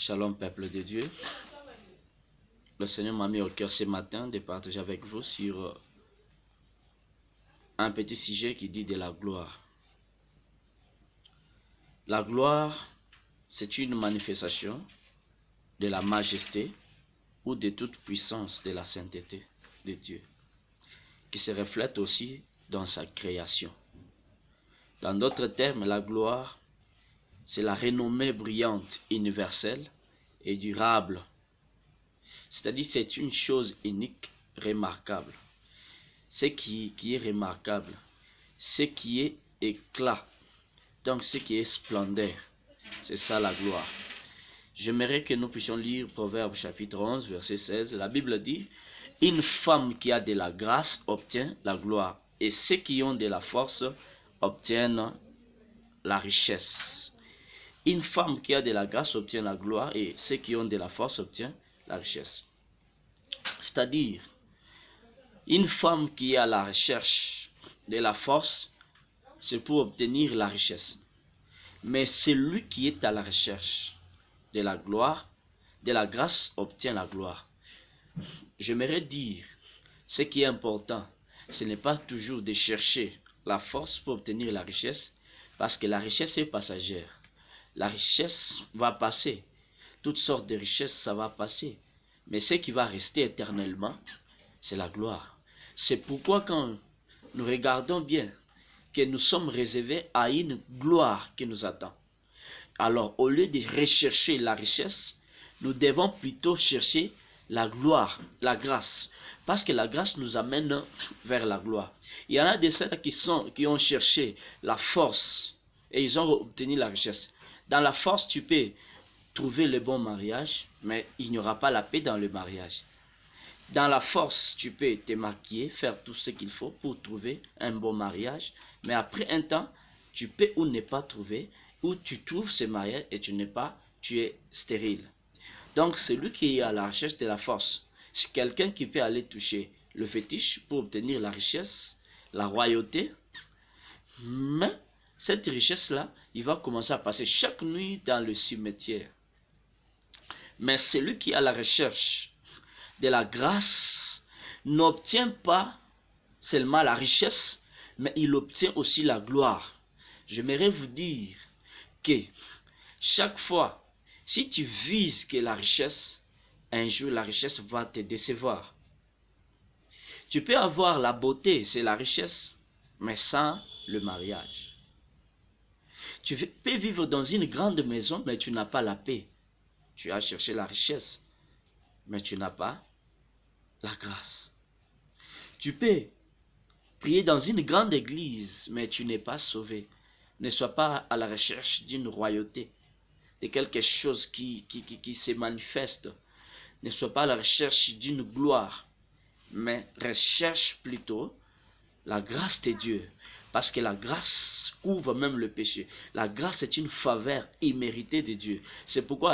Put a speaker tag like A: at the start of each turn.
A: Shalom peuple de Dieu. Le Seigneur m'a mis au cœur ce matin de partager avec vous sur un petit sujet qui dit de la gloire. La gloire, c'est une manifestation de la majesté ou de toute puissance de la sainteté de Dieu, qui se reflète aussi dans sa création. Dans d'autres termes, la gloire, c'est la renommée brillante, universelle et durable. C'est-à-dire c'est une chose unique, remarquable. Ce qui est remarquable, ce qui est éclat, donc ce qui est splendeur, c'est ça la gloire. J'aimerais que nous puissions lire Proverbe chapitre 11, verset 16. La Bible dit, « Une femme qui a de la grâce obtient la gloire, et ceux qui ont de la force obtiennent la richesse. » Une femme qui a de la grâce obtient la gloire, et ceux qui ont de la force obtiennent la richesse. C'est-à-dire, une femme qui est à la recherche de la force, c'est pour obtenir la richesse. Mais celui qui est à la recherche de la gloire, de la grâce, obtient la gloire. J'aimerais dire, ce qui est important, ce n'est pas toujours de chercher la force pour obtenir la richesse, parce que la richesse est passagère. La richesse va passer. Toutes sortes de richesses, ça va passer. Mais ce qui va rester éternellement, c'est la gloire. C'est pourquoi quand nous regardons bien que nous sommes réservés à une gloire qui nous attend. Alors, au lieu de rechercher la richesse, nous devons plutôt chercher la gloire, la grâce. Parce que la grâce nous amène vers la gloire. Il y en a de ceux qui ont cherché la force et ils ont obtenu la richesse. Dans la force, tu peux trouver le bon mariage, mais il n'y aura pas la paix dans le mariage. Dans la force, tu peux te maquiller, faire tout ce qu'il faut pour trouver un bon mariage, mais après un temps, tu peux ou ne pas trouver, ou tu trouves ce mariage et tu es stérile. Donc celui qui est à la recherche de la force, c'est quelqu'un qui peut aller toucher le fétiche pour obtenir la richesse, la royauté, mais cette richesse-là, il va commencer à passer chaque nuit dans le cimetière. Mais celui qui est à la recherche de la grâce n'obtient pas seulement la richesse, mais il obtient aussi la gloire. J'aimerais vous dire que chaque fois, si tu vises que la richesse, un jour la richesse va te décevoir. Tu peux avoir la beauté, c'est la richesse, mais sans le mariage. Tu peux vivre dans une grande maison, mais tu n'as pas la paix. Tu as cherché la richesse, mais tu n'as pas la grâce. Tu peux prier dans une grande église, mais tu n'es pas sauvé. Ne sois pas à la recherche d'une royauté, de quelque chose qui se manifeste. Ne sois pas à la recherche d'une gloire, mais recherche plutôt la grâce de Dieu. Parce que la grâce couvre même le péché. La grâce est une faveur imméritée de Dieu. C'est pourquoi